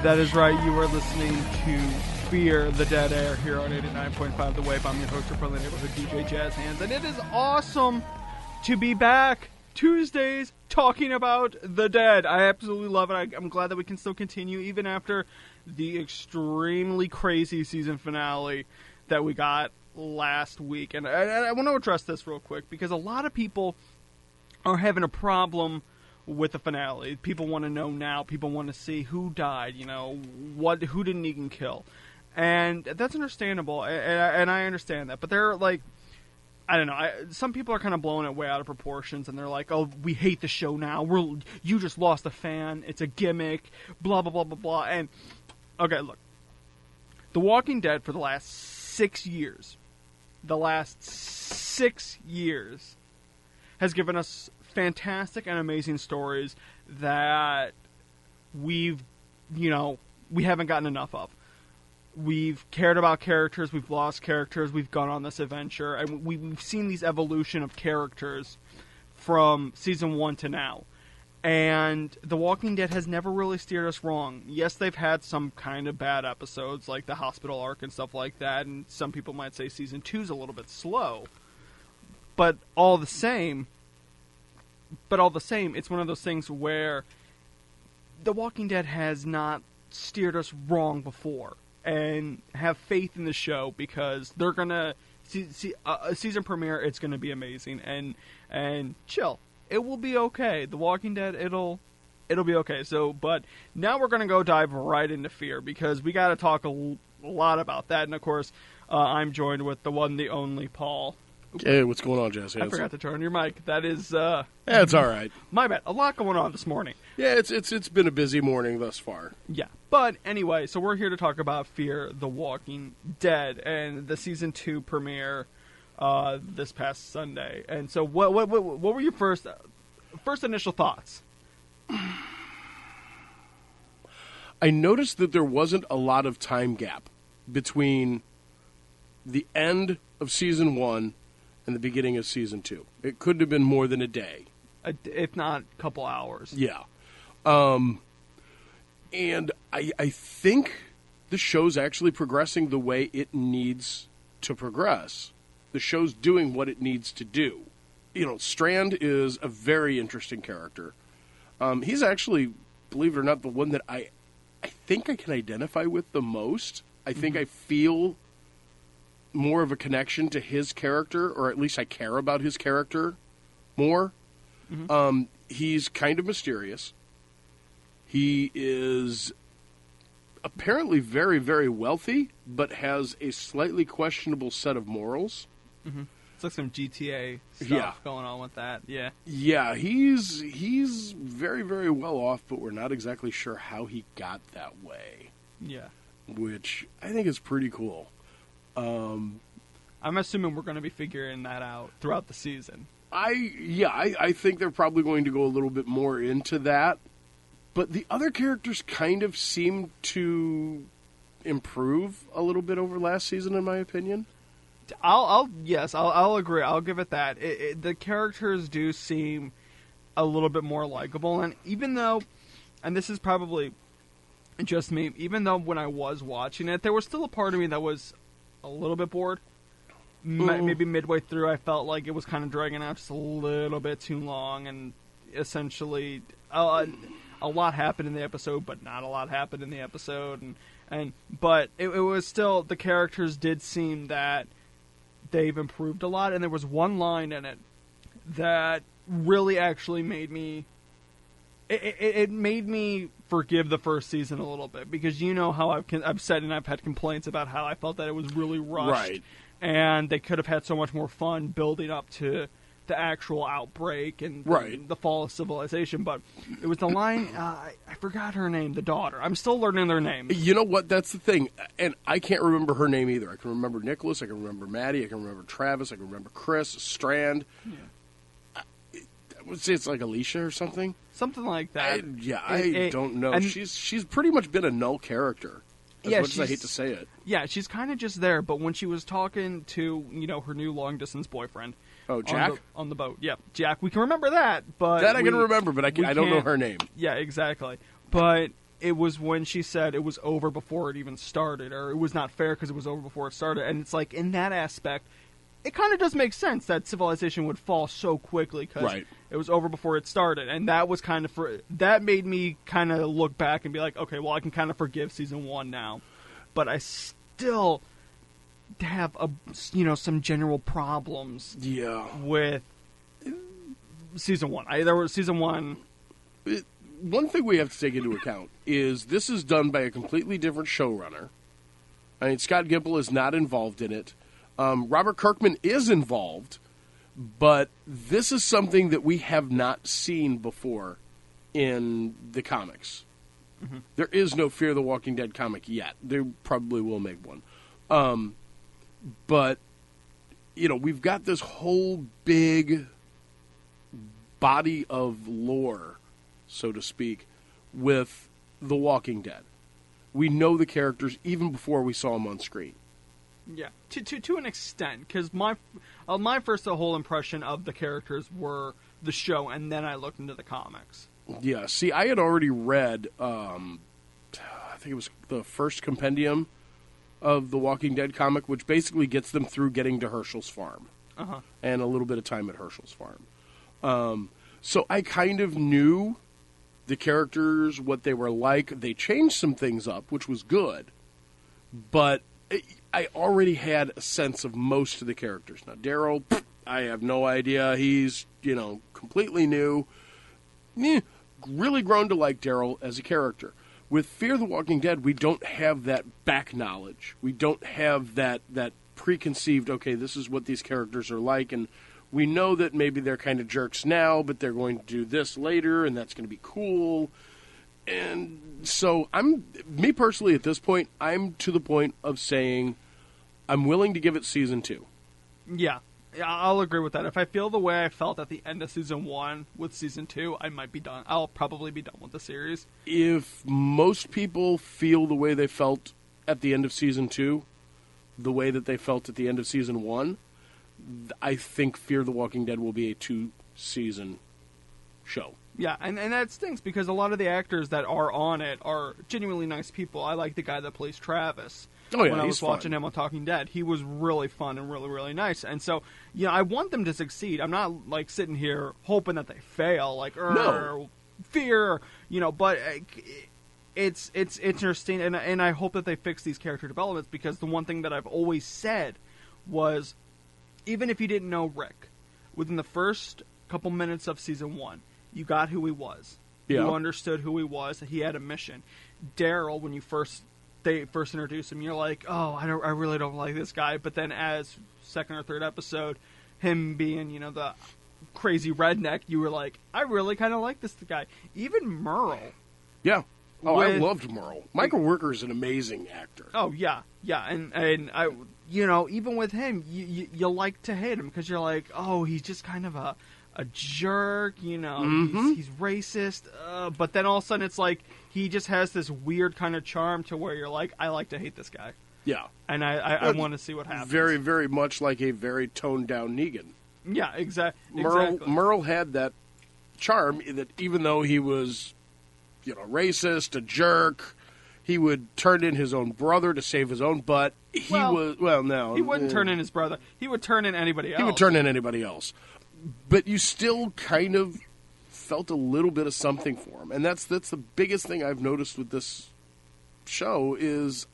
That is right. You are listening to Fear the Dead Air here on 89.5 The Wave. I'm your host, your friendly neighborhood DJ JazzHandss, and it is awesome to be back Tuesdays talking about the dead. I absolutely love it. I'm glad that we can still continue even after the extremely crazy season finale that we got last week. And I want to address this real quick because a lot of people are having a problem with the finale. People want to know now. People want to see who died, who did Negan kill. And that's understandable, and I understand that. But they're like, I don't know, some people are kind of blowing it way out of proportions, and they're like, oh, we hate the show now. You just lost a fan. It's a gimmick, blah, blah, blah, blah, blah. And, okay, look. The Walking Dead for the last 6 years, has given us fantastic and amazing stories that we haven't gotten enough of. We've cared about characters, we've lost characters, we've gone on this adventure, and we've seen these evolution of characters from season 1 to now. And The Walking Dead has never really steered us wrong. Yes, they've had some kind of bad episodes, like the hospital arc and stuff like that, and some people might say season 2's a little bit slow. But all the same, it's one of those things where The Walking Dead has not steered us wrong before. And have faith in the show because they're gonna a season premiere. It's gonna be amazing, and chill. It will be okay. The Walking Dead, it'll be okay. So, but now we're gonna go dive right into Fear because we got to talk a lot about that. And of course, I'm joined with the one, the only Paul. Hey, what's going on, JazzHandss? I forgot to turn on your mic. That is, yeah, it's all right. My bad. A lot going on this morning. Yeah, it's been a busy morning thus far. Yeah, but anyway, so we're here to talk about Fear the Walking Dead and the season 2 premiere this past Sunday. And so, what were your first initial thoughts? I noticed that there wasn't a lot of time gap between the end of season 1 and the beginning of season 2. It couldn't have been more than a day. If not a couple hours. Yeah. And I think the show's actually progressing the way it needs to progress. The show's doing what it needs to do. Strand is a very interesting character. He's actually, believe it or not, the one that I think I can identify with the most. I think I feel more of a connection to his character, or at least I care about his character more. Mm-hmm. He's kind of mysterious. He is apparently very, very wealthy, but has a slightly questionable set of morals. Mm-hmm. It's like some GTA stuff going on with that. Yeah. Yeah, he's very, very well off, but we're not exactly sure how he got that way. Yeah. Which I think is pretty cool. I'm assuming we're going to be figuring that out throughout the season. I think they're probably going to go a little bit more into that. But the other characters kind of seem to improve a little bit over last season, in my opinion. I'll agree. I'll give it that. The characters do seem a little bit more likable, and even though, and this is probably just me, even though when I was watching it, there was still a part of me that was a little bit bored. Maybe midway through, I felt like it was kind of dragging out just a little bit too long, and essentially a lot happened in the episode, but not a lot happened in the episode, but it was still, the characters did seem that they've improved a lot, and there was one line in it that really actually made me, it made me forgive the first season a little bit, because how I've said and I've had complaints about how I felt that it was really rushed, right, and they could have had so much more fun building up to the actual outbreak and the fall of civilization. But it was the line, I forgot her name, the daughter. I'm still learning their names. You know what? That's the thing. And I can't remember her name either. I can remember Nicholas, I can remember Maddie, I can remember Travis, I can remember Chris, Strand. Yeah. I would say it's like Alicia or something. Something like that. I don't know. She's pretty much been a null character. As much as I hate to say it. Yeah, she's kind of just there. But when she was talking to, her new long-distance boyfriend. Oh, Jack? On the boat. Yeah, Jack. We can remember that. But that I can remember, but I don't know her name. Yeah, exactly. But it was when she said it was over before it even started, or it was not fair because it was over before it started. And it's like, in that aspect, it kind of does make sense that civilization would fall so quickly because it was over before it started. And that was kind of that made me kind of look back and be like, okay, well, I can kind of forgive season 1 now, but I still have some general problems with season 1. There was season 1. One thing we have to take into account is this is done by a completely different showrunner. I mean, Scott Gimple is not involved in it. Robert Kirkman is involved, but this is something that we have not seen before in the comics. Mm-hmm. There is no Fear the Walking Dead comic yet. They probably will make one. But, we've got this whole big body of lore, so to speak, with The Walking Dead. We know the characters even before we saw them on screen. Yeah, to an extent, because my first whole impression of the characters were the show, and then I looked into the comics. Yeah, see, I had already read, I think it was the first compendium of the Walking Dead comic, which basically gets them through getting to Herschel's farm. And a little bit of time at Herschel's farm. So I kind of knew the characters, what they were like. They changed some things up, which was good. But I already had a sense of most of the characters. Now, Daryl, I have no idea. He's, completely new. Really grown to like Daryl as a character. With Fear the Walking Dead, we don't have that back knowledge. We don't have that preconceived, okay, this is what these characters are like, and we know that maybe they're kind of jerks now, but they're going to do this later, and that's going to be cool. And so me personally at this point, I'm to the point of saying I'm willing to give it season 2. Yeah, I'll agree with that. If I feel the way I felt at the end of season 1 with season 2, I might be done. I'll probably be done with the series. If most people feel the way they felt at the end of season 2, the way that they felt at the end of season 1, I think Fear the Walking Dead will be a 2-season show. Yeah, and that stinks because a lot of the actors that are on it are genuinely nice people. I like the guy that plays Travis. Oh, yeah, when I was he's watching fun. him on Talking Dead, he was really fun and really, really nice. And so, I want them to succeed. I'm not, sitting here hoping that they fail, no. Fear, but it's interesting, and I hope that they fix these character developments, because the one thing that I've always said was, even if you didn't know Rick, within the first couple minutes of season 1, you got who he was. Yeah. You understood who he was, that he had a mission. Daryl, when they first introduced him, you're like, oh, I really don't like this guy. But then as second or third episode, him being, the crazy redneck, you were like, I really kind of like this guy. Even Merle. Yeah. Oh, I loved Merle. Michael Rooker is an amazing actor. Oh, yeah. Yeah, and I, even with him, you like to hate him because you're like, oh, he's just kind of a jerk, Mm-hmm. he's racist, but then all of a sudden it's like he just has this weird kind of charm to where you're like, I like to hate this guy. Yeah. And I want to see what happens. Very, very much like a very toned-down Negan. Yeah, exactly. Merle had that charm that even though he was, racist, a jerk, he would turn in his own brother to save his own butt. He wouldn't turn in his brother. He would turn in anybody else. He would turn in anybody else. But you still kind of felt a little bit of something for him. And that's the biggest thing I've noticed with this show is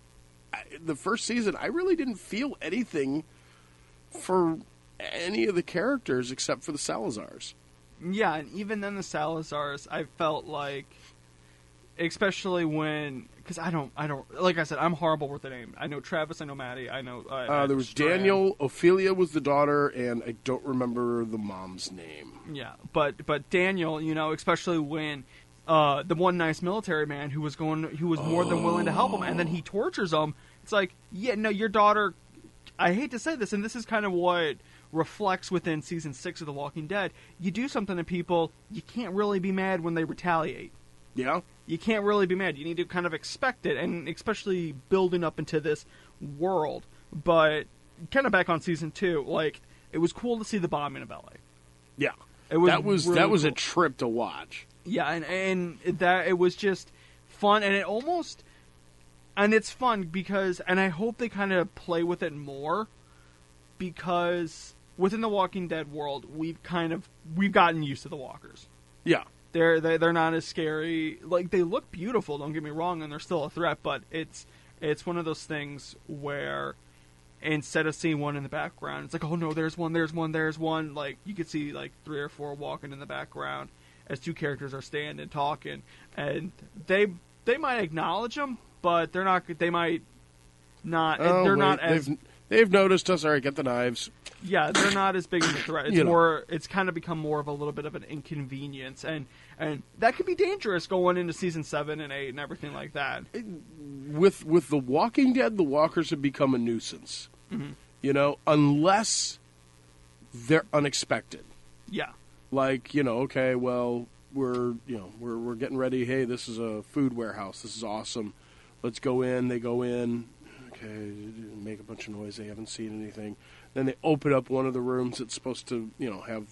the first season, I really didn't feel anything for any of the characters except for the Salazars. Yeah, and even then the Salazars, I felt like, especially when, because I don't, like I said, I'm horrible with the name. I know Travis, I know Maddie, I know... there was Strand. Daniel, Ophelia was the daughter, and I don't remember the mom's name. Yeah, but Daniel, especially when the one nice military man who was more than willing to help him, and then he tortures him, it's like, yeah, no, your daughter, I hate to say this, and this is kind of what reflects within season 6 of The Walking Dead, you do something to people, you can't really be mad when they retaliate. Yeah? You can't really be mad. You need to kind of expect it, and especially building up into this world. But kind of back on season 2, it was cool to see the bombing of LA. Yeah. That was really cool. A trip to watch. Yeah, and that it was just fun, and it's fun because, and I hope they kind of play with it more, because within the Walking Dead world, we've gotten used to the walkers. Yeah. They're not as scary. Like, they look beautiful, don't get me wrong, and they're still a threat, but it's one of those things where instead of seeing one in the background, it's like, oh no, there's one. Like, you could see like 3 or 4 walking in the background as 2 characters are standing talking, and they might acknowledge them, but they're not. They might not. Oh, they're wait, not as. They've noticed us. All right, get the knives. Yeah, they're not as big of a threat. It's more. It's kind of become more of a little bit of an inconvenience, and that could be dangerous going into season 7 and 8 and everything like that. With The Walking Dead, the walkers have become a nuisance. Mm-hmm. Unless they're unexpected. Yeah. Like, okay, well, we're getting ready. Hey, this is a food warehouse. This is awesome. Let's go in. They go in. Okay, make a bunch of noise. They haven't seen anything. Then they open up one of the rooms that's supposed to, have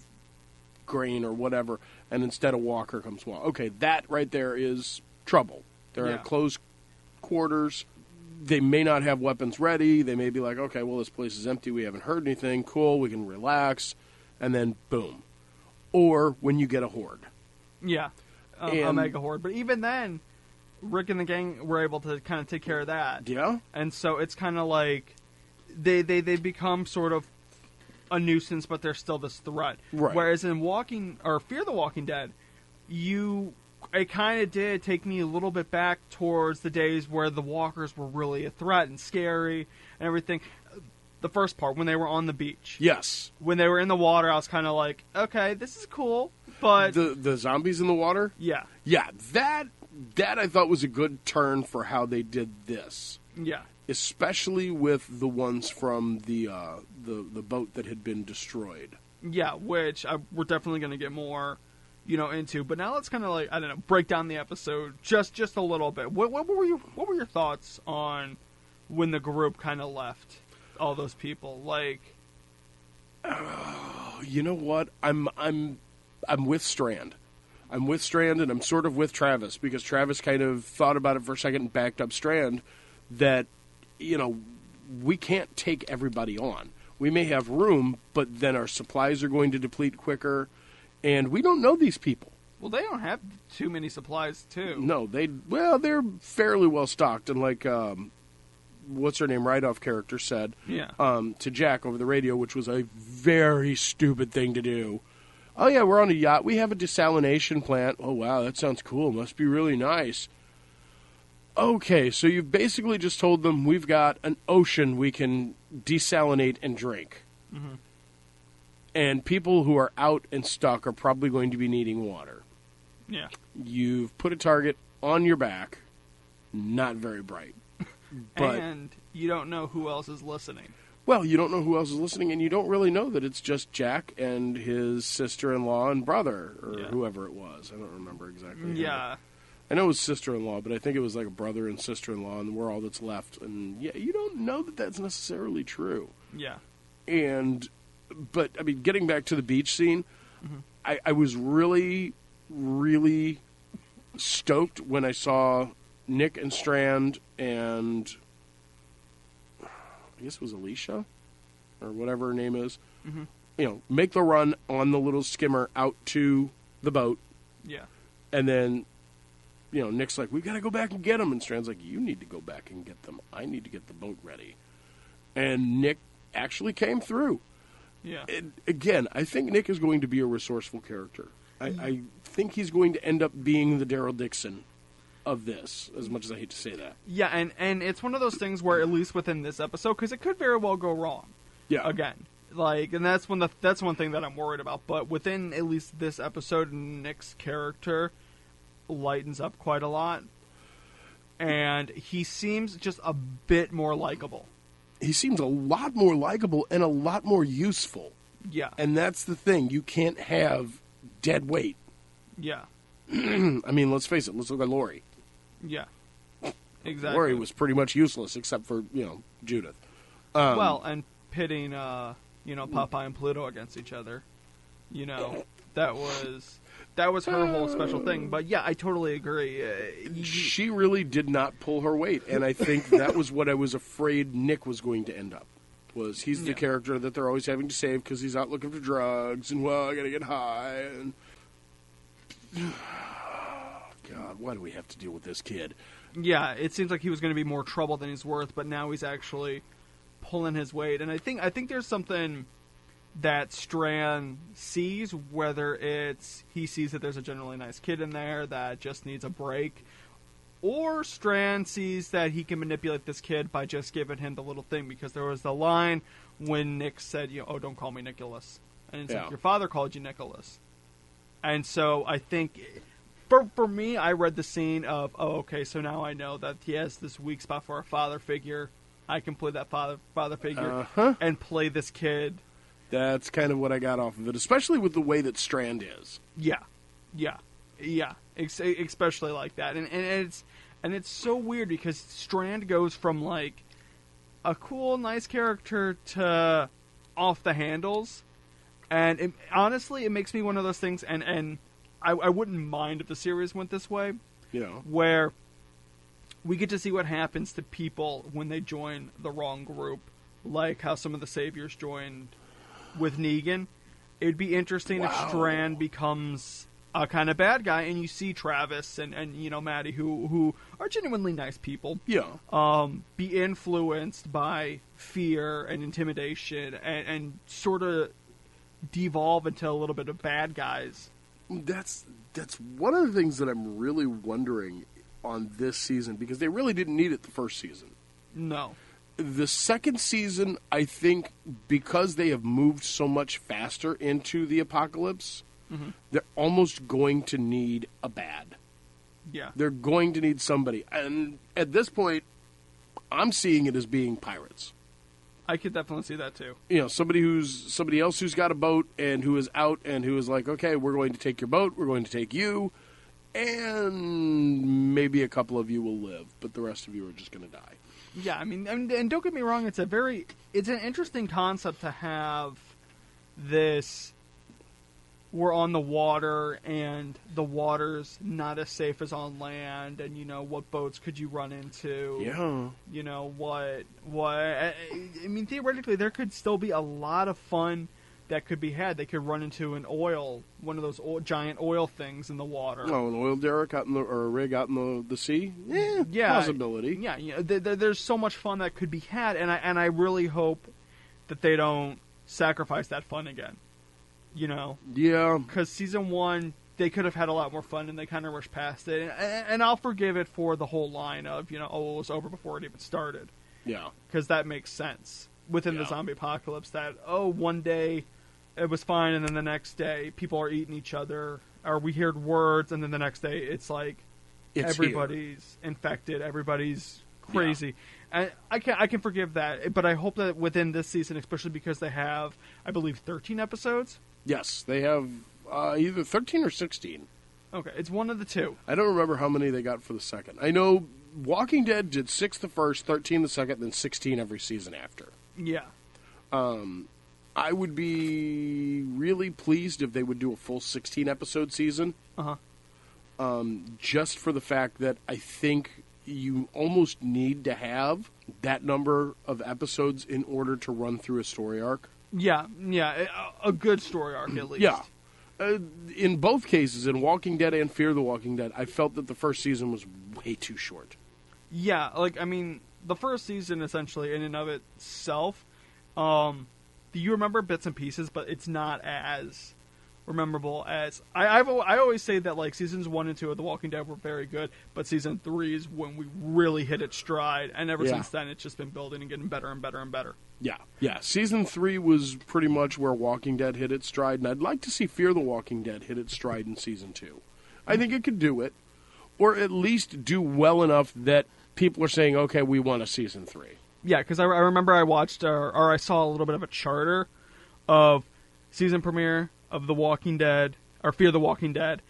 grain or whatever, and instead a walker comes along. Okay, that right there is trouble. They're in close quarters. They may not have weapons ready. They may be like, okay, well, this place is empty. We haven't heard anything. Cool, we can relax. And then, boom. Or when you get a horde. Yeah, a mega horde. But even then, Rick and the gang were able to kind of take care of that. Yeah. And so it's kind of like they become sort of a nuisance, but they're still this threat. Right. Whereas in Fear the Walking Dead, it kind of did take me a little bit back towards the days where the walkers were really a threat and scary and everything. The first part, when they were on the beach. Yes. When they were in the water, I was kind of like, okay, this is cool, but... The zombies in the water? Yeah. Yeah, that I thought was a good turn for how they did this. Yeah. Especially with the ones from the boat that had been destroyed. Yeah, which we're definitely going to get more, into. But now let's kind of like, I don't know, break down the episode just a little bit. What were your thoughts on when the group kind of left all those people? Like, you know what? I'm with Strand. I'm with Strand, and I'm sort of with Travis, because Travis kind of thought about it for a second and backed up Strand that, we can't take everybody on. We may have room, but then our supplies are going to deplete quicker, and we don't know these people. Well, they don't have too many supplies, too. No, they're fairly well stocked, and like, what's her name, Ride-Off character said to Jack over the radio, which was a very stupid thing to do. Oh, yeah, we're on a yacht. We have a desalination plant. Oh, wow, that sounds cool. Must be really nice. Okay, so you've basically just told them we've got an ocean we can desalinate and drink. Mm-hmm. And people who are out and stuck are probably going to be needing water. Yeah. You've put a target on your back. Not very bright. But, and you don't know who else is listening. Well, you don't know who else is listening, and you don't really know that it's just Jack and his sister-in-law and brother, or whoever it was. I don't remember exactly. Yeah. I know it was sister-in-law, but I think it was like a brother and sister-in-law, and we're all that's left. And, yeah, you don't know that that's necessarily true. Yeah. But, I mean, getting back to the beach scene, I was really, really stoked when I saw Nick and Strand and... I guess it was Alicia, or whatever her name is, make the run on the little skimmer out to the boat. Yeah. And then, Nick's like, we got to go back and get them. And Strand's like, you need to go back and get them. I need to get the boat ready. And Nick actually came through. Yeah. And again, I think Nick is going to be a resourceful character. I think he's going to end up being the Daryl Dixon of this, as much as I hate to say that. Yeah, and it's one of those things where, at least within this episode, because it could very well go wrong. Yeah. Again, and that's one thing that I'm worried about. But within at least this episode, Nick's character lightens up quite a lot, and he seems just a bit more likable. He seems a lot more likable and a lot more useful. Yeah. And that's the thing. You can't have dead weight. Yeah. I mean, let's face it. Let's look at Lori. Yeah, exactly. Lori was pretty much useless except for, Judith. And pitting, Popeye and Pluto against each other. That was... That was her whole special thing. But yeah, I totally agree. She really did not pull her weight, and I think that was what I was afraid Nick was going to end up. Was he's the character that they're always having to save because he's out looking for drugs, and, well, I gotta get high, and... God, why do we have to deal with this kid? Yeah, it seems like he was going to be more trouble than he's worth, but now he's actually pulling his weight. And I think there's something that Strand sees, whether it's he sees that there's a generally nice kid in there that just needs a break, or Strand sees that he can manipulate this kid by just giving him the little thing, because there was the line when Nick said, oh, don't call me Nicholas. And it's like, your father called you Nicholas. And so I think, for me, I read the scene of, okay, so now I know that he has this weak spot for a father figure. I can play that father figure and play this kid. That's kind of what I got off of it, especially with the way that Strand is. Yeah. Especially like that, and it's so weird because Strand goes from like a cool, nice character to off the handles, and honestly, it makes me one of those things, and I wouldn't mind if the series went this way, where we get to see what happens to people when they join the wrong group, like how some of the Saviors joined with Negan. It'd be interesting if Strand becomes a kind of bad guy, and you see Travis and Maddie, who are genuinely nice people, be influenced by fear and intimidation and sort of devolve into a little bit of bad guys. That's one of the things that I'm really wondering on this season, because they really didn't need it the first season. No. The second season, I think, because they have moved so much faster into the apocalypse, they're almost going to need a bad. Yeah. They're going to need somebody. And at this point, I'm seeing it as being pirates. I could definitely see that too. Somebody else who's got a boat and who is out and who is like, okay, we're going to take your boat, we're going to take you, and maybe a couple of you will live, but the rest of you are just going to die. Yeah, I mean, and don't get me wrong, it's an interesting concept to have this. We're on the water, and the water's not as safe as on land, and what boats could you run into? Yeah. What? I mean, theoretically, there could still be a lot of fun that could be had. They could run into one of those giant oil things in the water. Oh, an oil derrick or a rig out in the sea? Yeah, possibility. Yeah, there's so much fun that could be had, and I really hope that they don't sacrifice that fun again. Yeah. Because season 1, they could have had a lot more fun, and they kind of rushed past it. And I'll forgive it for the whole line of, it was over before it even started. Yeah. Because that makes sense within the zombie apocalypse that, one day it was fine, and then the next day people are eating each other, or we heard words, and then the next day it's like everybody's infected, everybody's crazy. And I can forgive that, but I hope that within this season, especially because they have, I believe, 13 episodes. Yes, they have either 13 or 16. Okay, it's one of the two. I don't remember how many they got for the second. I know Walking Dead did 6 the first, 13 the second, then 16 every season after. Yeah. I would be really pleased if they would do a full 16-episode season. Just for the fact that I think you almost need to have that number of episodes in order to run through a story arc. Yeah, a good story arc at least. Yeah. In both cases, in Walking Dead and Fear the Walking Dead, I felt that the first season was way too short. Yeah, the first season, essentially, in and of itself, you remember bits and pieces, but it's not as memorable as... I always say that, seasons 1 and 2 of The Walking Dead were very good, but season 3 is when we really hit its stride, and ever since then, it's just been building and getting better and better and better. Yeah. Season 3 was pretty much where Walking Dead hit its stride, and I'd like to see Fear the Walking Dead hit its stride in Season 2. I think it could do it, or at least do well enough that people are saying, okay, we want a Season 3. Yeah, because I remember I watched, or I saw a little bit of a charter of season premiere of The Walking Dead, or Fear the Walking Dead,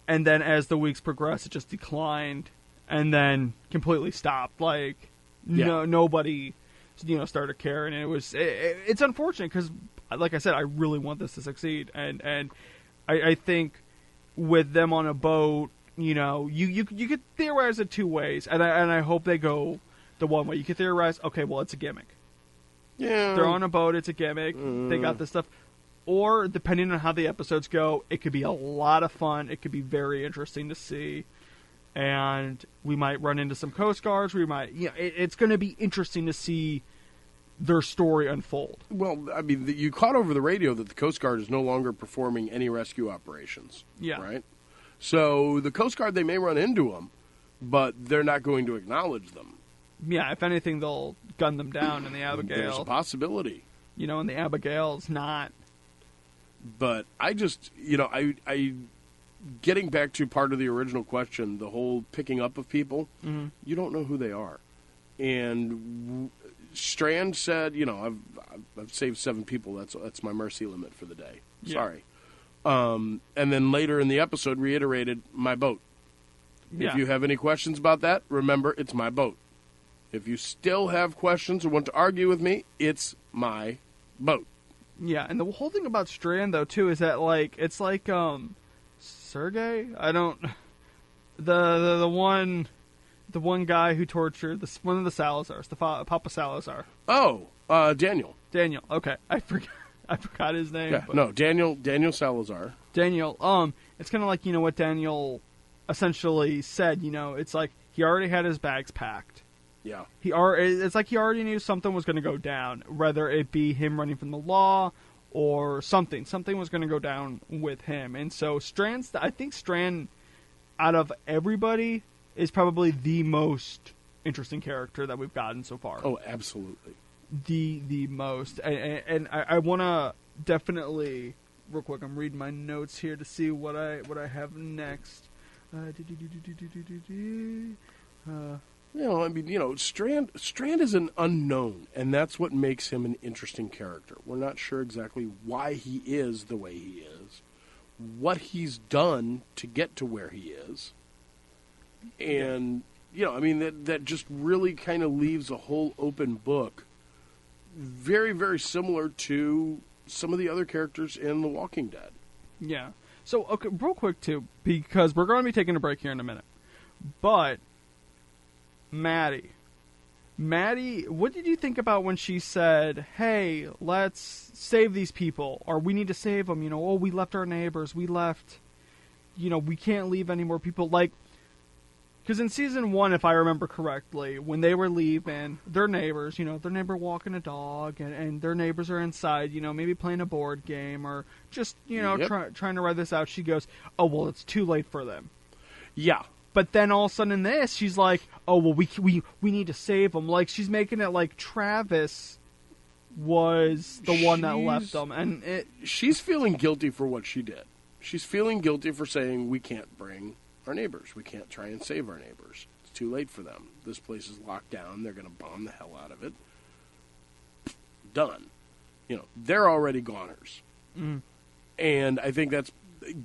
and then as the weeks progressed, it just declined, and then completely stopped. Nobody... started caring, and it's unfortunate because, like I said, I really want this to succeed, and I think with them on a boat, you could theorize it two ways, and I hope they go the one way. You could theorize, okay, well, it's a gimmick. Yeah. They're on a boat, it's a gimmick, they got this stuff. Or, depending on how the episodes go, it could be a lot of fun, it could be very interesting to see, and we might run into some Coast Guards, it's going to be interesting to see their story unfold. Well, I mean, you caught over the radio that the Coast Guard is no longer performing any rescue operations. Yeah. Right? So the Coast Guard, they may run into them, but they're not going to acknowledge them. Yeah, if anything, they'll gun them down in the Abigail. There's a possibility. And the Abigail's not. But I just, I getting back to part of the original question, the whole picking up of people, you don't know who they are. And Strand said, I've saved 7 people. That's my mercy limit for the day. Yeah. Sorry. And then later in the episode reiterated, my boat. Yeah. If you have any questions about that, remember, it's my boat. If you still have questions or want to argue with me, it's my boat. Yeah, and the whole thing about Strand, though, too, is that, it's like, Sergei? I don't... The one guy who tortured one of the Salazars, Papa Salazar. Oh, Daniel. Daniel, okay. I forgot his name. Yeah, no, Daniel Salazar. Daniel, it's kind of like, what Daniel essentially said, it's like he already had his bags packed. Yeah. It's like he already knew something was going to go down, whether it be him running from the law or something. Something was going to go down with him. And so I think Strand, out of everybody, is probably the most interesting character that we've gotten so far. Oh, absolutely. The most. And I want to definitely, real quick, I'm reading my notes here to see what I have next. Strand is an unknown, and that's what makes him an interesting character. We're not sure exactly why he is the way he is, what he's done to get to where he is, and, that just really kind of leaves a whole open book, very, very similar to some of the other characters in The Walking Dead. Yeah. So, okay, real quick, too, because we're going to be taking a break here in a minute, but... Maddie, what did you think about when she said, hey, let's save these people, or we need to save them, we left our neighbors, we left, we can't leave any more people, because in season 1, if I remember correctly, when they were leaving, their neighbors, their neighbor walking a dog, and their neighbors are inside, maybe playing a board game, or just, trying to ride this out, she goes, oh, well, it's too late for them. Yeah. But then all of a sudden in this, she's like, oh, well, we need to save them. Like, she's making it like Travis was the one that left them. And she's feeling guilty for what she did. She's feeling guilty for saying, we can't bring our neighbors. We can't try and save our neighbors. It's too late for them. This place is locked down. They're going to bomb the hell out of it. Done. They're already goners. Mm. And I think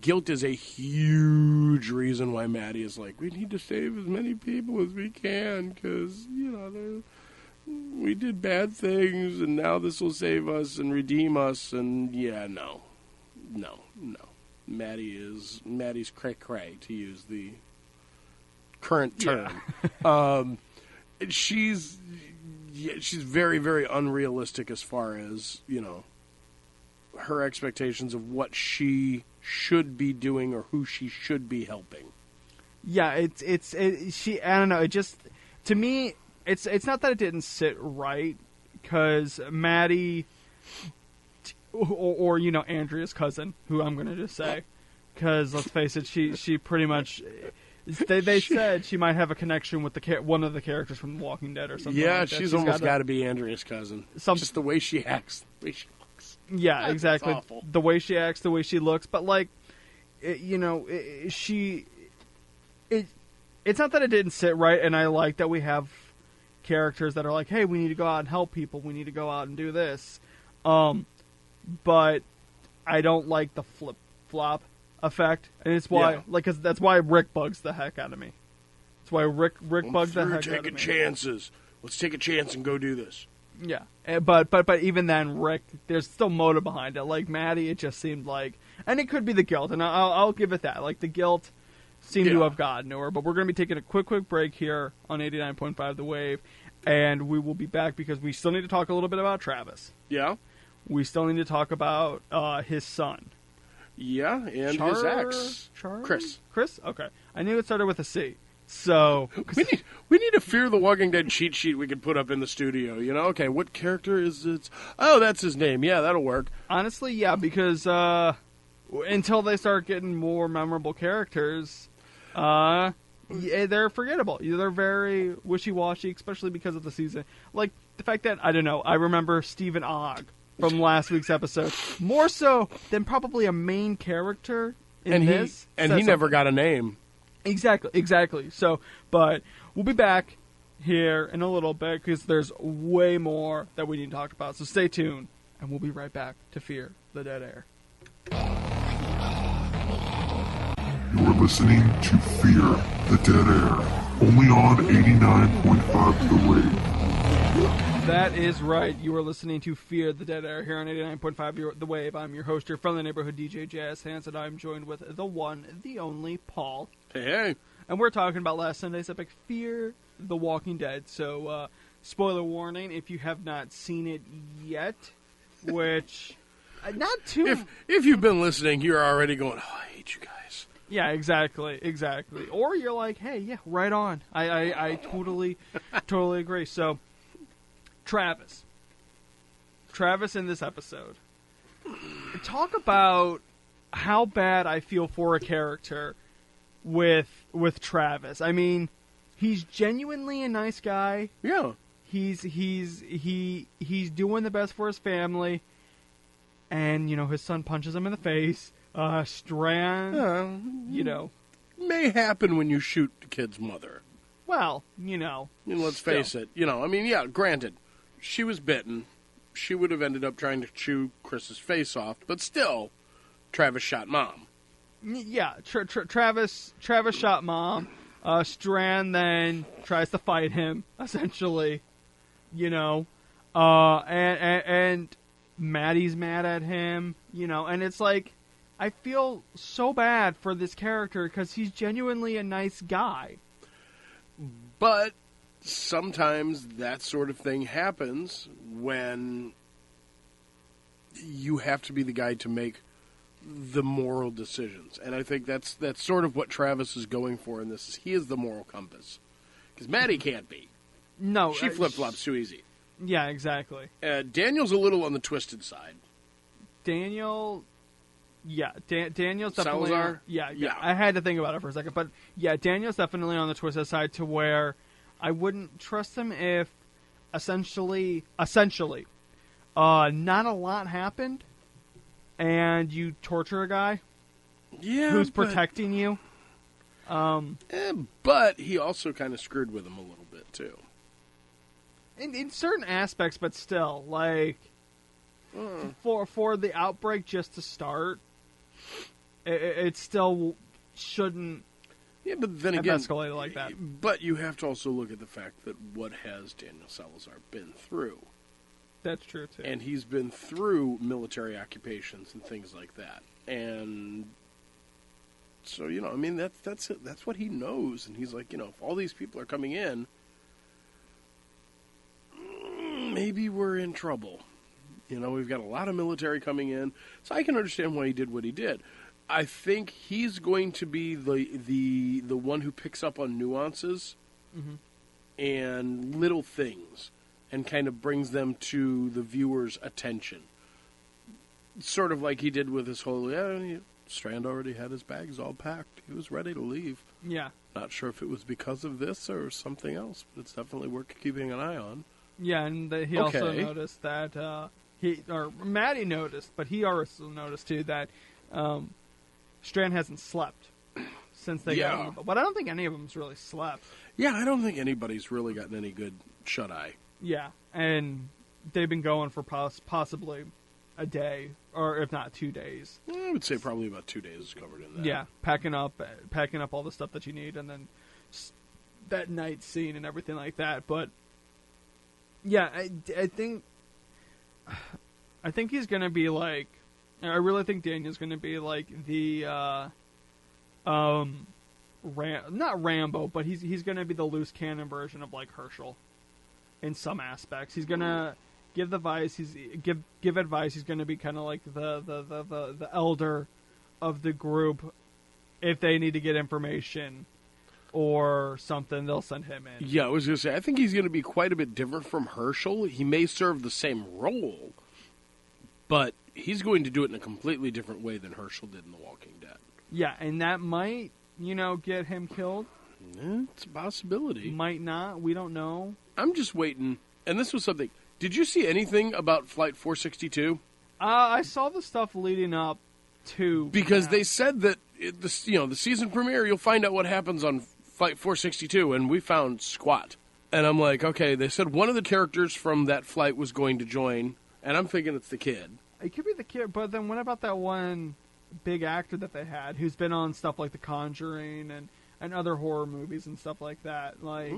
guilt is a huge reason why Maddie is like, we need to save as many people as we can because, we did bad things and now this will save us and redeem us. And no. Maddie's cray-cray, to use the current term. Yeah. She's very, very unrealistic as far as, her expectations of what she should be doing or who she should be helping. Yeah, I don't know, it just, to me, it's not that it didn't sit right, because Maddie, or Andrea's cousin, who I'm going to just say, because let's face it, she pretty much, they said she might have a connection with one of the characters from The Walking Dead or something. Yeah, like that. she's almost got to be Andrea's cousin. Just the way she acts, the way she looks. Yeah, exactly. Awful. The way she acts, the way she looks, but it's not that it didn't sit right, and I like that we have characters that are like, hey, we need to go out and help people, we need to go out and do this. But I don't like the flip-flop effect, and it's why, cause that's why Rick bugs the heck out of me. That's why Rick bugs the heck out of me. Taking chances. Let's take a chance and go do this. Yeah, but even then, Rick, there's still motive behind it. Like Maddie, it just seemed like, And it could be the guilt, and I'll give it that. Like, the guilt seemed to have gotten to her. But we're going to be taking a quick break here on 89.5 The Wave, and we will be back because we still need to talk a little bit about Travis. Yeah. We still need to talk about his son. Yeah, and his ex. Chris. Chris? Okay. I knew it started with a C. So we need a Fear the Walking Dead cheat sheet we could put up in the studio. You know, okay, what character is it? Oh, that's his name. Yeah, that'll work. Honestly, yeah, because until they start getting more memorable characters, they're forgettable. They're very wishy-washy, especially because of the season. Like the fact that, I don't know, I remember Stephen Ogg from last week's episode more so than probably a main character in this. And he never got a name. Exactly. So, but we'll be back here in a little bit because there's way more that we need to talk about. So stay tuned, and we'll be right back to Fear the Dead Air. You're listening to Fear the Dead Air, only on 89.5 The Wave. That is right. You are listening to Fear the Dead Air here on 89.5 The Wave. I'm your host, your friendly neighborhood DJ JazzHandss, and I'm joined with the one, the only, Paul. Hey. And we're talking about last Sunday's epic, Fear the Walking Dead. So, spoiler warning, if you have not seen it yet, which, not too... If you've been listening, you're already going, oh, I hate you guys. Yeah, exactly. Or you're like, hey, yeah, right on. I totally agree. So... Travis in this episode. Talk about how bad I feel for a character with Travis. I mean, he's genuinely a nice guy. Yeah. He's doing the best for his family, and his son punches him in the face. Strand, may happen when you shoot the kid's mother. Well, let's face it. Yeah, granted. She was bitten. She would have ended up trying to chew Chris's face off, but still, Travis shot Mom. Yeah, Travis shot Mom. Strand then tries to fight him, essentially. And Maddie's mad at him. And it's like, I feel so bad for this character because he's genuinely a nice guy. But sometimes that sort of thing happens when you have to be the guy to make the moral decisions. And I think that's sort of what Travis is going for in this. He is the moral compass. Because Maddie can't be. No. She flip-flops too easy. Yeah, exactly. Daniel's a little on the twisted side. Daniel's definitely... Salazar? Yeah. I had to think about it for a second. But, yeah, Daniel's definitely on the twisted side to where... I wouldn't trust him if, essentially, not a lot happened, and you torture a guy who's protecting you. But he also kind of screwed with him a little bit, too. In certain aspects, but still, like, for the outbreak just to start, it still shouldn't... Yeah, but then again, escalated like that. But you have to also look at the fact that what has Daniel Salazar been through? That's true too. And he's been through military occupations and things like that. And so, that's it. That's what he knows. And he's like, if all these people are coming in, maybe we're in trouble. We've got a lot of military coming in. So I can understand why he did what he did. I think he's going to be the one who picks up on nuances and little things and kind of brings them to the viewer's attention. Sort of like he did with his whole, Strand already had his bags all packed. He was ready to leave. Yeah. Not sure if it was because of this or something else, but it's definitely worth keeping an eye on. Yeah, and he also noticed that, Maddie noticed, but he also noticed too that, Strand hasn't slept since they got him. But I don't think any of them's really slept. Yeah, I don't think anybody's really gotten any good shut-eye. Yeah, and they've been going for possibly a day, or if not 2 days. I would say probably about 2 days is covered in that. Yeah, packing up all the stuff that you need, and then that night scene and everything like that. But yeah, I think he's gonna be like I really think Daniel's going to be like the, not Rambo, but he's going to be the loose cannon version of like Herschel in some aspects. He's going to give advice. Give advice. He's going to be kind of like the elder of the group. If they need to get information or something, they'll send him in. Yeah, I was going to say, I think he's going to be quite a bit different from Herschel. He may serve the same role, but he's going to do it in a completely different way than Herschel did in The Walking Dead. Yeah, and that might, get him killed. It's a possibility. Might not. We don't know. I'm just waiting. And this was something. Did you see anything about Flight 462? I saw the stuff leading up to... Because they said that, the season premiere, you'll find out what happens on Flight 462, and we found squat. And I'm like, okay, they said one of the characters from that flight was going to join, and I'm thinking it's the kid. It could be the kid, but then what about that one big actor that they had who's been on stuff like The Conjuring and other horror movies and stuff like that? Like,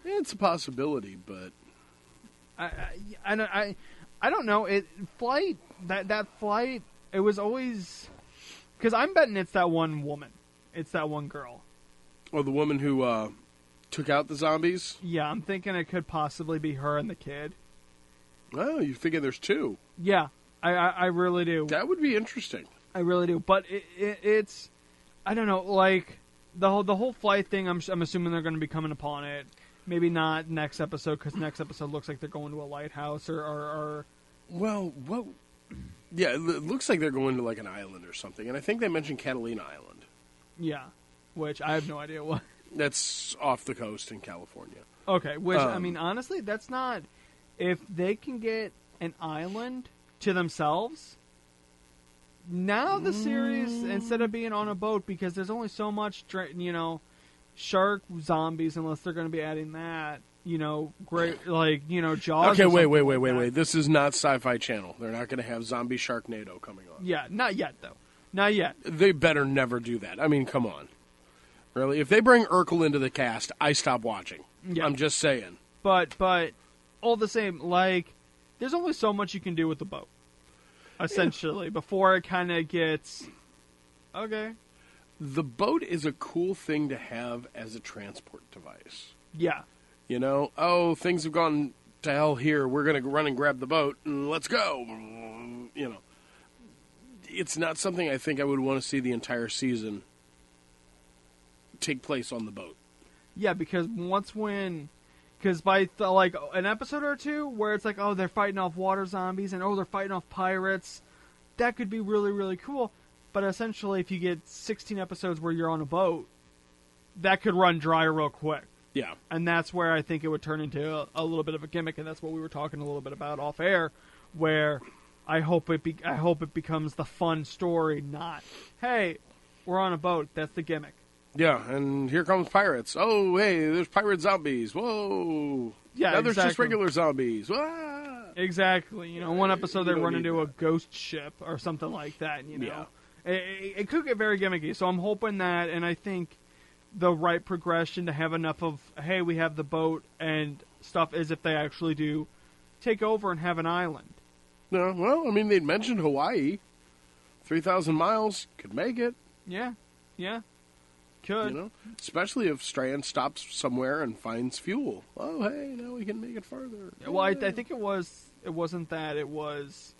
it's a possibility, but I don't know. That flight. It was always because I'm betting it's that one woman. It's that one girl. Or the woman who took out the zombies. Yeah, I'm thinking it could possibly be her and the kid. Oh, you're thinking there's two? Yeah, I really do. That would be interesting. I really do, but it's I don't know, like the whole flight thing. I'm assuming they're going to be coming upon it. Maybe not next episode because next episode looks like they're going to a lighthouse or. Well, what? Yeah, it looks like they're going to like an island or something, and I think they mentioned Catalina Island. Yeah, which I have no idea what. That's off the coast in California. Okay, which I mean, honestly, that's not. If they can get an island to themselves, now the series, instead of being on a boat, because there's only so much, shark zombies, unless they're going to be adding that, great, like, Jaws. Okay, wait. This is not Sci-Fi Channel. They're not going to have Zombie Sharknado coming on. Yeah, not yet, though. Not yet. They better never do that. I mean, come on. Really? If they bring Urkel into the cast, I stop watching. Yeah. I'm just saying. But all the same, like, there's only so much you can do with the boat, essentially, before it kind of gets, okay. The boat is a cool thing to have as a transport device. Yeah. Things have gone to hell here. We're going to run and grab the boat, and let's go. It's not something I think I would want to see the entire season take place on the boat. Yeah, because because by like an episode or two where it's like, oh, they're fighting off water zombies and they're fighting off pirates, that could be really, really cool. But essentially, if you get 16 episodes where you're on a boat, that could run dry real quick. Yeah. And that's where I think it would turn into a little bit of a gimmick, and that's what we were talking a little bit about off air, where I hope it becomes the fun story, not, hey, we're on a boat, that's the gimmick. Yeah, and here comes pirates. Oh, hey, there's pirate zombies. Whoa. Yeah, now there's just regular zombies. Ah. Exactly. One episode they run into a ghost ship or something like that, Yeah. It could get very gimmicky, so I'm hoping that, and I think the right progression to have enough of, hey, we have the boat and stuff is if they actually do take over and have an island. No, well, I mean, they'd mentioned Hawaii. 3,000 miles could make it. Yeah. Could. Especially if Strand stops somewhere and finds fuel. Oh, hey, now we can make it further. Well, I think it wasn't that. It was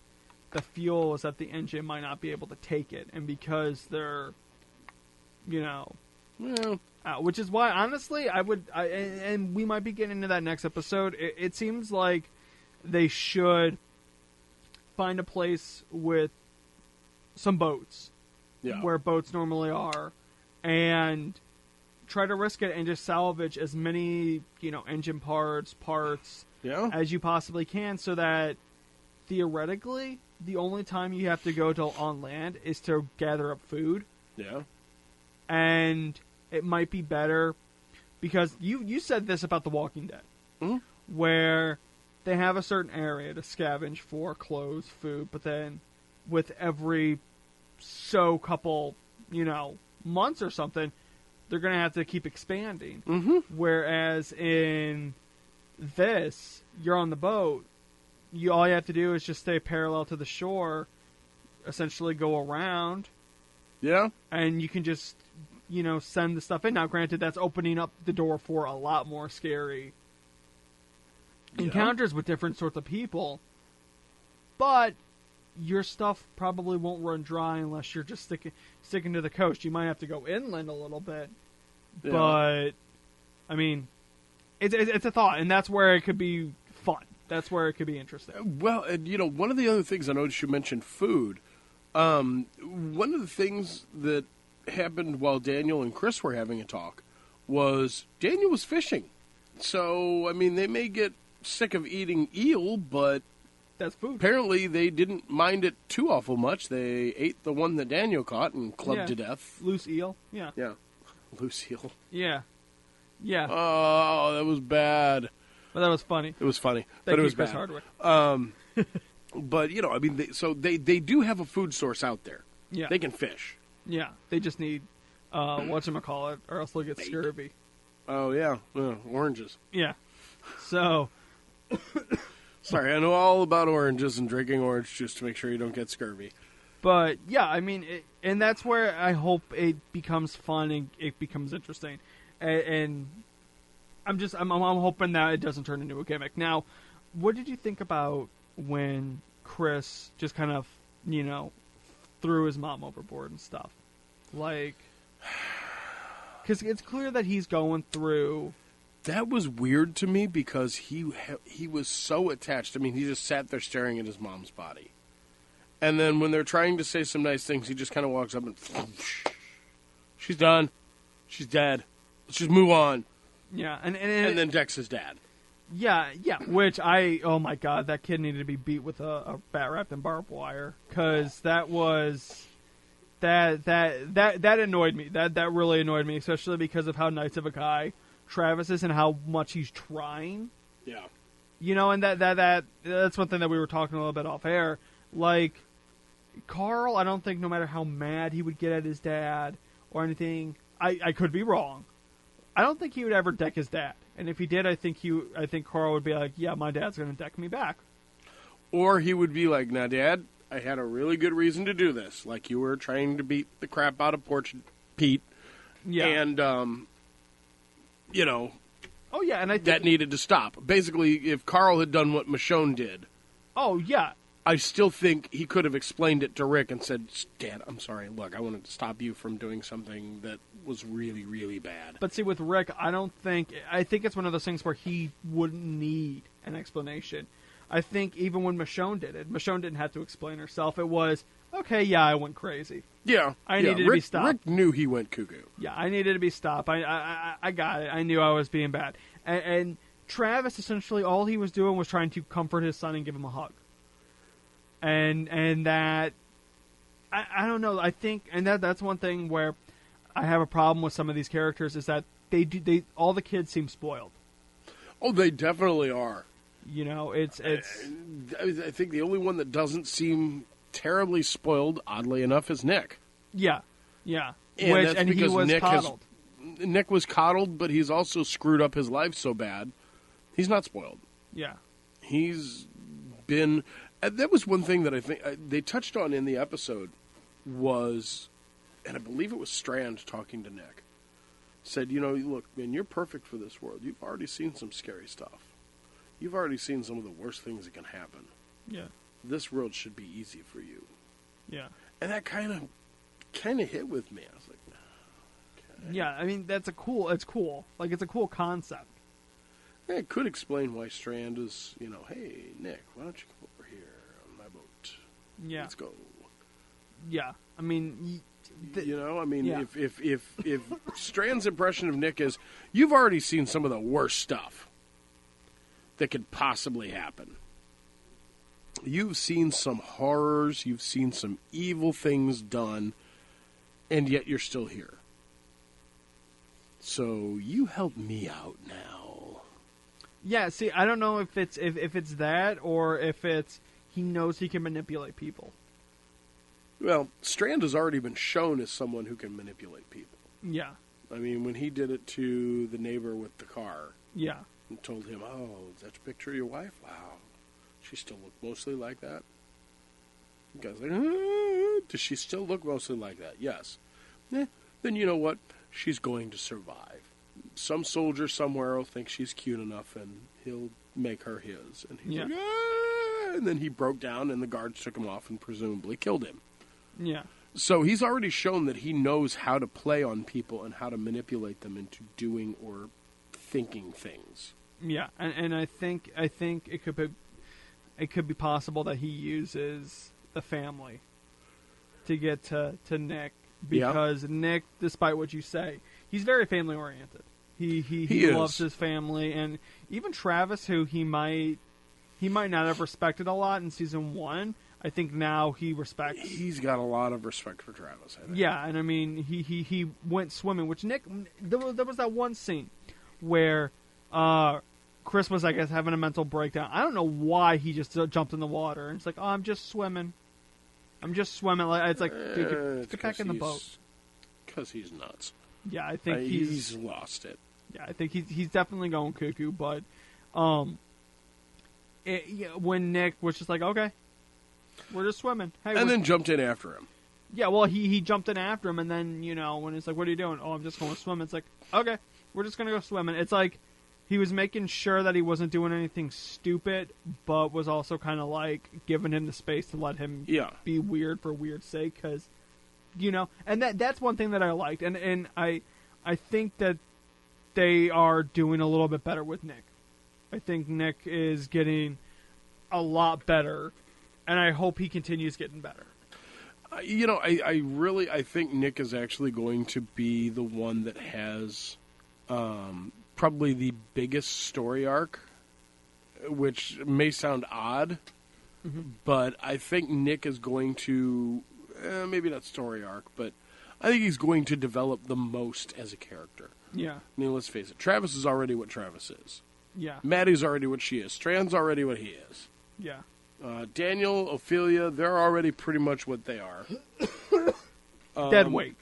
the fuel was that the engine might not be able to take it. And because they're, which is why, honestly, and we might be getting into that next episode. It seems like they should find a place with some boats. Yeah. Where boats normally are. And try to risk it and just salvage as many, engine parts as you possibly can, so that theoretically the only time you have to go on land is to gather up food. Yeah. And it might be better because you said this about The Walking Dead, where they have a certain area to scavenge for clothes, food, but then with every couple, months or something, they're going to have to keep expanding. Mm-hmm. Whereas in this, you're on the boat. All you have to do is just stay parallel to the shore, essentially go around. Yeah. And you can just, send the stuff in. Now, granted, that's opening up the door for a lot more scary encounters with different sorts of people. But your stuff probably won't run dry unless you're just sticking to the coast. You might have to go inland a little bit. Yeah. But, I mean, it's a thought, and that's where it could be fun. That's where it could be interesting. Well, and, one of the other things I noticed you mentioned food. One of the things that happened while Daniel and Chris were having a talk was Daniel was fishing. So, I mean, they may get sick of eating eel, but that's food. Apparently they didn't mind it too awful much. They ate the one that Daniel caught and clubbed to death. Loose eel, yeah. Yeah, loose eel. Yeah. Yeah. Oh, that was bad. But that was funny. It was funny, but it was Chris bad. Hardwick. But, I mean, they do have a food source out there. Yeah. They can fish. Yeah. They just need, whatchamacallit, or else they'll get scurvy. Oh, yeah. Oranges. Yeah. So. Sorry, I know all about oranges and drinking orange juice to make sure you don't get scurvy. But, yeah, I mean, and that's where I hope it becomes fun and it becomes interesting. And I'm hoping that it doesn't turn into a gimmick. Now, what did you think about when Chris just kind of, threw his mom overboard and stuff? Like, because it's clear that he's going through. That was weird to me because he was so attached. I mean, he just sat there staring at his mom's body. And then when they're trying to say some nice things, he just kind of walks up and, she's done. She's dead. Let's just move on. Yeah. And then Dex is dad. Yeah, which oh my God, that kid needed to be beat with a bat wrapped in barbed wire. Because that was, that annoyed me. That really annoyed me, especially because of how nice of a guy Travis is and how much he's trying. Yeah. And that's one thing that we were talking a little bit off air. Like, Carl, I don't think no matter how mad he would get at his dad or anything, I could be wrong. I don't think he would ever deck his dad. And if he did, I think Carl would be like, yeah, my dad's going to deck me back. Or he would be like, now, Dad, I had a really good reason to do this. Like you were trying to beat the crap out of Porch Pete. Yeah. And, oh, yeah, and I think that needed to stop. Basically, if Carl had done what Michonne did. Oh, yeah. I still think he could have explained it to Rick and said, Dad, I'm sorry. Look, I wanted to stop you from doing something that was really, really bad. But see, with Rick, I think it's one of those things where he wouldn't need an explanation. I think even when Michonne did it, Michonne didn't have to explain herself. It was, okay, yeah, I went crazy. Yeah. I needed to be stopped. Rick knew he went cuckoo. Yeah, I needed to be stopped. I got it. I knew I was being bad. And Travis, essentially, all he was doing was trying to comfort his son and give him a hug. And that, I don't know, I think, and that's one thing where I have a problem with some of these characters is that all the kids seem spoiled. Oh, they definitely are. It's. I think the only one that doesn't seem terribly spoiled, oddly enough, is Nick. Yeah, yeah. And he was coddled. Nick was coddled, but he's also screwed up his life so bad, he's not spoiled. Yeah. He's been... That was one thing that I think they touched on in the episode was, and I believe it was Strand talking to Nick, said, look, man, you're perfect for this world. You've already seen some scary stuff. You've already seen some of the worst things that can happen. Yeah. This world should be easy for you. Yeah. And that kind of hit with me. I was like, okay. Yeah, I mean, it's cool. Like, it's a cool concept. Yeah, it could explain why Strand is, hey, Nick, why don't you come over here on my boat? Yeah. Let's go. Yeah. I mean... yeah. if Strand's impression of Nick is, you've already seen some of the worst stuff that could possibly happen. You've seen some horrors, you've seen some evil things done, and yet you're still here. So you help me out now. Yeah, see, I don't know if it's that or if it's he knows he can manipulate people. Well, Strand has already been shown as someone who can manipulate people. Yeah. I mean, when he did it to the neighbor with the car. Yeah. And told him, oh, is that your picture of your wife? Wow. She still looked mostly like that. The guy's like, does she still look mostly like that? Yes. Then you know what? She's going to survive. Some soldier somewhere will think she's cute enough, and he'll make her his. And he's like, and then he broke down, and the guards took him off and presumably killed him. Yeah. So he's already shown that he knows how to play on people and how to manipulate them into doing or thinking things. Yeah, and I think it could be possible that he uses the family to get to Nick, because Nick, despite what you say, he's very family oriented. He loves his family, and even Travis, who he might not have respected a lot in season 1, I think now he respects. He's got a lot of respect for Travis, I think. Yeah, and I mean he went swimming, which Nick, there was that one scene where Chris was, I guess, having a mental breakdown. I don't know why he just jumped in the water, and it's like, oh, I'm just swimming. It's like, dude, get back in the boat. Because he's nuts. Yeah, I think he's lost it. Yeah, I think he's definitely going cuckoo. But when Nick was just like, okay, we're just swimming. Hey, and then jumped in after him. Yeah, well, he jumped in after him, and then, when it's like, what are you doing? Oh, I'm just going to swim. It's like, okay, we're just going to go swimming. It's like he was making sure that he wasn't doing anything stupid, but was also kind of like giving him the space to let him be weird for weird's sake, because, and that's one thing that I liked, and I think that they are doing a little bit better with Nick. I think Nick is getting a lot better, and I hope he continues getting better. I think Nick is actually going to be the one that has probably the biggest story arc, which may sound odd, but I think Nick is going to, maybe not story arc, but I think he's going to develop the most as a character. Yeah. I mean, let's face it, Travis is already what Travis is. Yeah. Maddie's already what she is. Strand's already what he is. Yeah. Daniel, Ophelia, they're already pretty much what they are. Dead weight.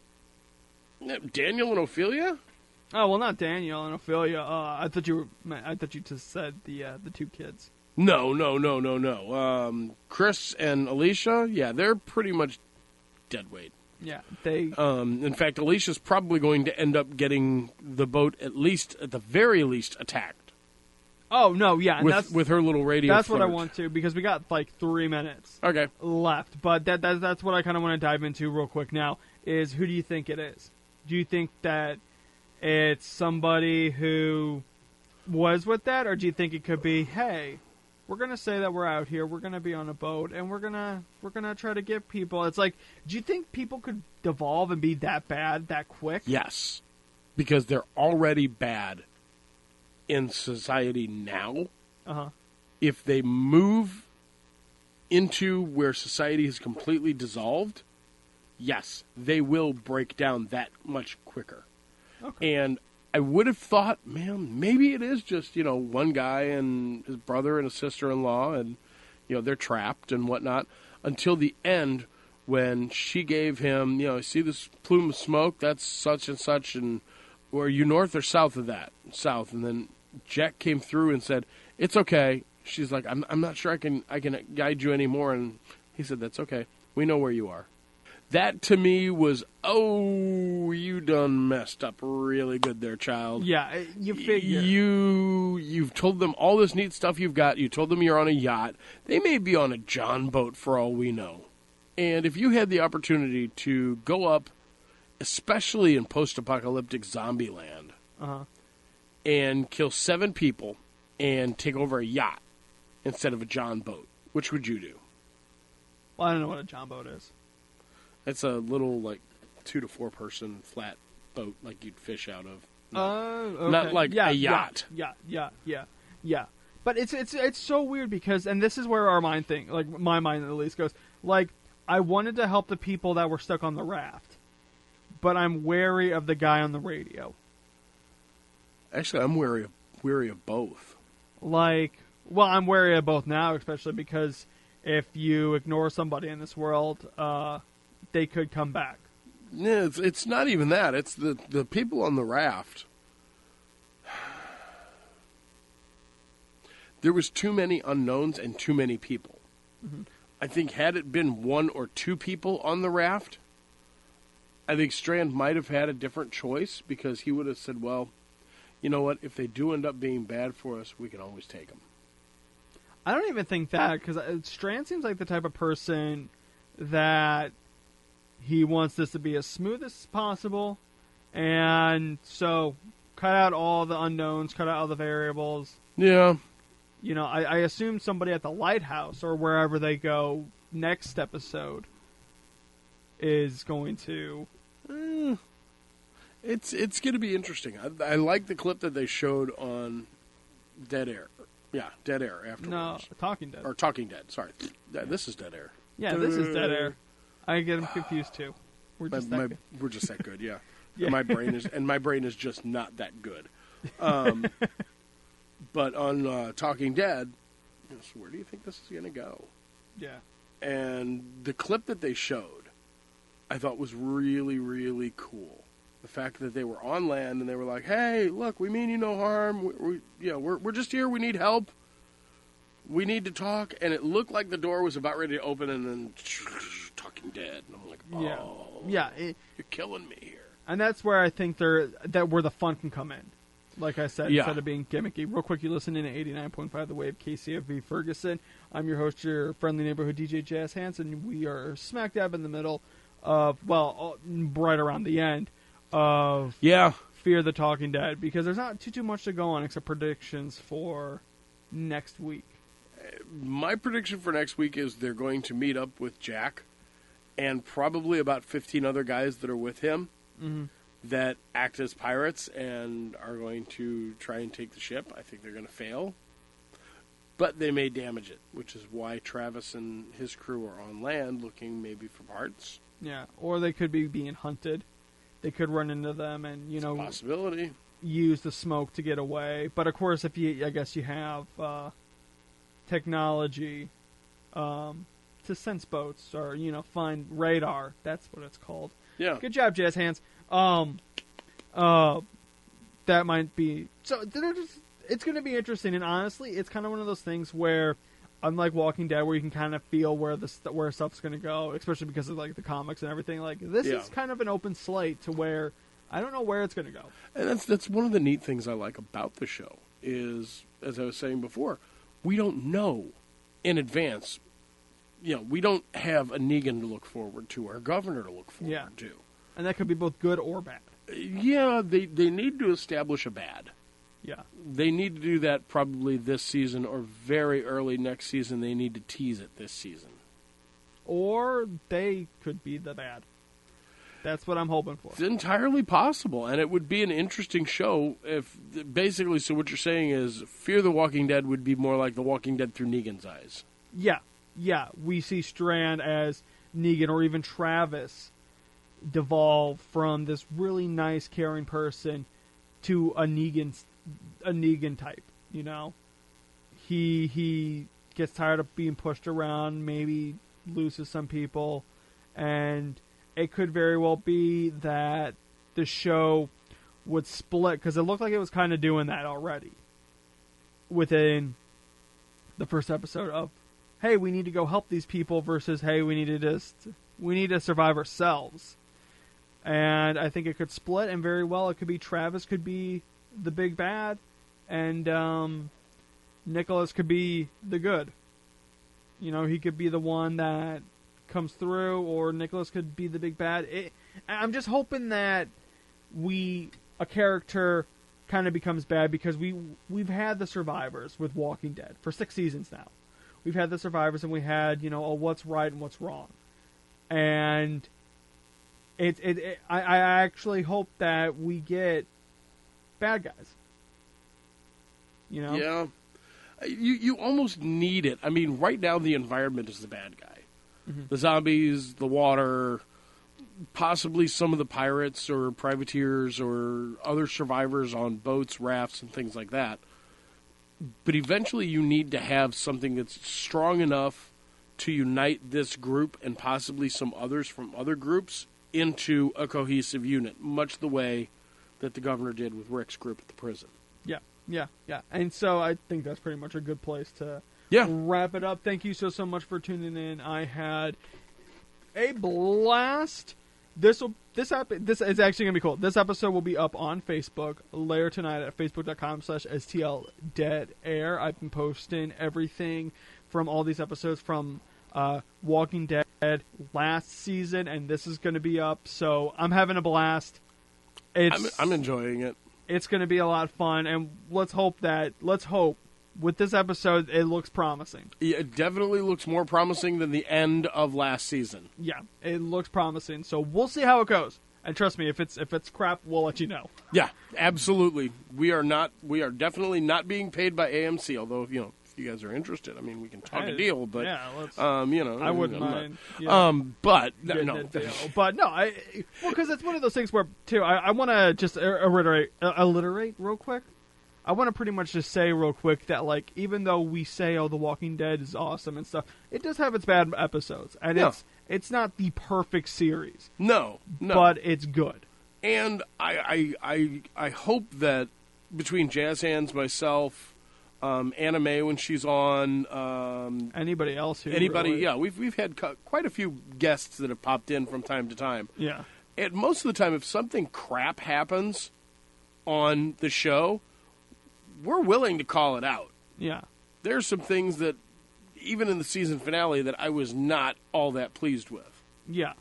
Daniel and Ophelia? Oh, well, not Daniel and Ophelia. I thought you just said the 2 kids. No. Chris and Alicia, yeah, they're pretty much dead weight. Yeah, they. In fact, Alicia's probably going to end up getting the boat at the very least, attacked. Oh no, yeah, with her little radio. That's flirt. what I want to, because we got like 3 minutes left. But that's what I kind of want to dive into real quick now. Is who do you think it is? Do you think that it's somebody who was with that, or do you think it could be, hey, we're gonna say that we're out here, we're gonna be on a boat, and we're gonna try to give people? It's like, do you think people could devolve and be that bad that quick? Yes, because they're already bad in society now. If they move into where society is completely dissolved, yes, they will break down that much quicker. Okay. And I would have thought, man, maybe it is just, one guy and his brother and his sister-in-law, and, they're trapped and whatnot, until the end when she gave him, see this plume of smoke? That's such and such, and or are you north or south of that? South. And then Jack came through and said, it's okay. She's like, I'm not sure I can guide you anymore. And he said, that's okay. We know where you are. That to me was, you done messed up really good there, child. Yeah, you figure. You've told them all this neat stuff you've got. You told them you're on a yacht. They may be on a John boat for all we know. And if you had the opportunity to go up, especially in post-apocalyptic zombie land, and kill 7 people and take over a yacht instead of a John boat, which would you do? Well, I don't know what a John boat is. It's a little, 2 to 4 person flat boat like you'd fish out of. Okay. Not like a yacht. Yeah. But it's so weird because, and this is where our mind my mind at least goes, I wanted to help the people that were stuck on the raft, but I'm wary of the guy on the radio. Actually, I'm wary of both. I'm wary of both now, especially because if you ignore somebody in this world, they could come back. Yeah, it's not even that. It's the people on the raft. There was too many unknowns and too many people. I think had it been one or two people on the raft, I think Strand might have had a different choice because he would have said, well, you know what, if they do end up being bad for us, we can always take them. I don't even think that, because Strand seems like the type of person that he wants this to be as smooth as possible, and so cut out all the unknowns, cut out all the variables. Yeah. You know, I assume somebody at the lighthouse or wherever they go next episode is going to... It's going to be interesting. I like the clip that they showed on Dead Air. Yeah, Dead Air afterwards. No, Talking Dead. Or Talking Dead, sorry. This is Dead Air. Yeah, this is Dead Air. I get them confused too. We're just that good. We're just that good, yeah. Yeah. And my brain is just not that good. But on Talking Dead, so where do you think this is going to go? Yeah. And the clip that they showed, I thought was really, really cool. The fact that they were on land and they were like, "Hey, look, we mean you no harm. We're just here. We need help. We need to talk." And it looked like the door was about ready to open, and then Talking Dead. And I'm like, "Oh, yeah, you're killing me here." And that's where I think where the fun can come in. Like I said, instead of being gimmicky. Real quick, you're listening to 89.5 The Wave, KCFV Ferguson. I'm your host, your friendly neighborhood DJ JazzHandss, and we are smack dab in the middle of, right around the end of Fear the Talking Dead, because there's not too much to go on except predictions for next week. My prediction for next week is they're going to meet up with Jack and probably about 15 other guys that are with him. Mm-hmm. That act as pirates and are going to try and take the ship. I think they're going to fail. But they may damage it, which is why Travis and his crew are on land looking maybe for parts. Yeah, or they could be being hunted. They could run into them and, it's a possibility. Use the smoke to get away. But, of course, I guess you have technology to sense boats or, find radar. That's what it's called. Yeah. Good job, JazzHandss. That might be so. It's going to be interesting, and honestly, it's kind of one of those things where, unlike Walking Dead, where you can kind of feel where stuff's going to go, especially because of like the comics and everything. Like this is kind of an open slate to where I don't know where it's going to go. And that's one of the neat things I like about the show is, as I was saying before, we don't know in advance. We don't have a Negan to look forward to or a governor to look forward to. And that could be both good or bad. Yeah, they need to establish a bad. Yeah. They need to do that probably this season or very early next season. They need to tease it this season. Or they could be the bad. That's what I'm hoping for. It's entirely possible, and it would be an interesting show if, basically, so what you're saying is Fear the Walking Dead would be more like The Walking Dead through Negan's eyes. Yeah. We see Strand as Negan or even Travis devolve from this really nice, caring person to a Negan type. He gets tired of being pushed around, maybe loses some people, and it could very well be that the show would split, because it looked like it was kind of doing that already within the first episode of, hey, we need to go help these people versus, hey, we need to survive ourselves. And I think it could split, and very well it could be Travis could be the big bad, and Nicholas could be the good. He could be the one that comes through, or Nicholas could be the big bad. I'm just hoping that a character kind of becomes bad, because we've had the survivors with Walking Dead for 6 seasons now. We've had the survivors, and we had what's right and what's wrong, and I actually hope that we get bad guys. Yeah, you almost need it. I mean, right now the environment is the bad guy. Mm-hmm. The zombies, the water, possibly some of the pirates or privateers or other survivors on boats, rafts, and things like that. But eventually you need to have something that's strong enough to unite this group and possibly some others from other groups into a cohesive unit, much the way that the governor did with Rick's group at the prison. Yeah. And so I think that's pretty much a good place to wrap it up. Thank you so much for tuning in. I had a blast. This is actually gonna be cool. This episode will be up on Facebook later tonight at facebook.com/STLDeadAir. I've been posting everything from all these episodes from Walking Dead last season, and this is gonna be up. So I'm having a blast. I'm enjoying it. It's gonna be a lot of fun, and let's hope with this episode it looks promising. Yeah, it definitely looks more promising than the end of last season. Yeah, it looks promising. So we'll see how it goes. And trust me, if it's crap, we'll let you know. Yeah, absolutely. We are definitely not being paid by AMC. Although if you guys are interested, I mean, we can talk a deal. But yeah, let's, I wouldn't mind. But no, but no, because it's one of those things where too. I want to just alliterate real quick. I want to pretty much just say real quick that, like, even though we say, The Walking Dead is awesome and stuff, it does have its bad episodes. And it's not the perfect series. No. But it's good. And I hope that between JazzHandss, myself, Anna Mae when she's on... anybody else who... Anybody, yeah. We've had quite a few guests that have popped in from time to time. Yeah. And most of the time, if something crap happens on the show... we're willing to call it out. Yeah. There's some things that, even in the season finale, that I was not all that pleased with. Yeah.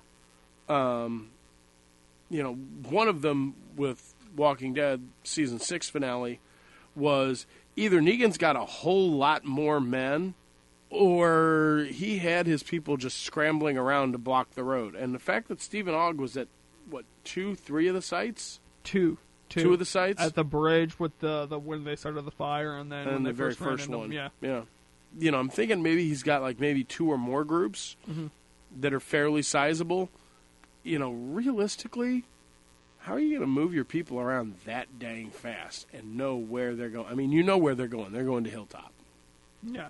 One of them with Walking Dead season 6 finale was either Negan's got a whole lot more men, or he had his people just scrambling around to block the road. And the fact that Stephen Ogg was at, 3 of the sites? Two of the sites at the bridge with the when they started the fire, and then when the they very first one. Yeah. I'm thinking maybe he's got maybe 2 or more groups that are fairly sizable. Realistically, how are you going to move your people around that dang fast and know where they're going? I mean, you know where they're going. They're going to Hilltop. Yeah.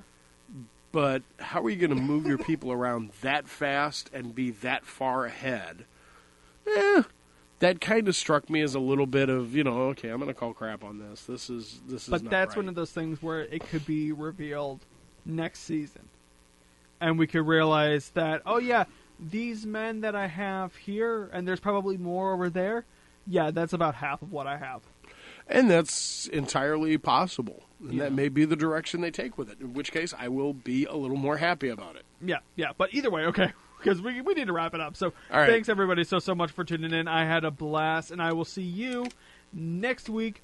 But how are you going to move your people around that fast and be that far ahead? That kind of struck me as a little bit of, okay, I'm going to call crap on this. This is But not that's right. one of those things where it could be revealed next season. And we could realize that, these men that I have here, and there's probably more over there, that's about half of what I have. And that's entirely possible. And that may be the direction they take with it, in which case I will be a little more happy about it. Yeah. But either way, okay. Because we need to wrap it up. So all right. Thanks, everybody, so much for tuning in. I had a blast, and I will see you next week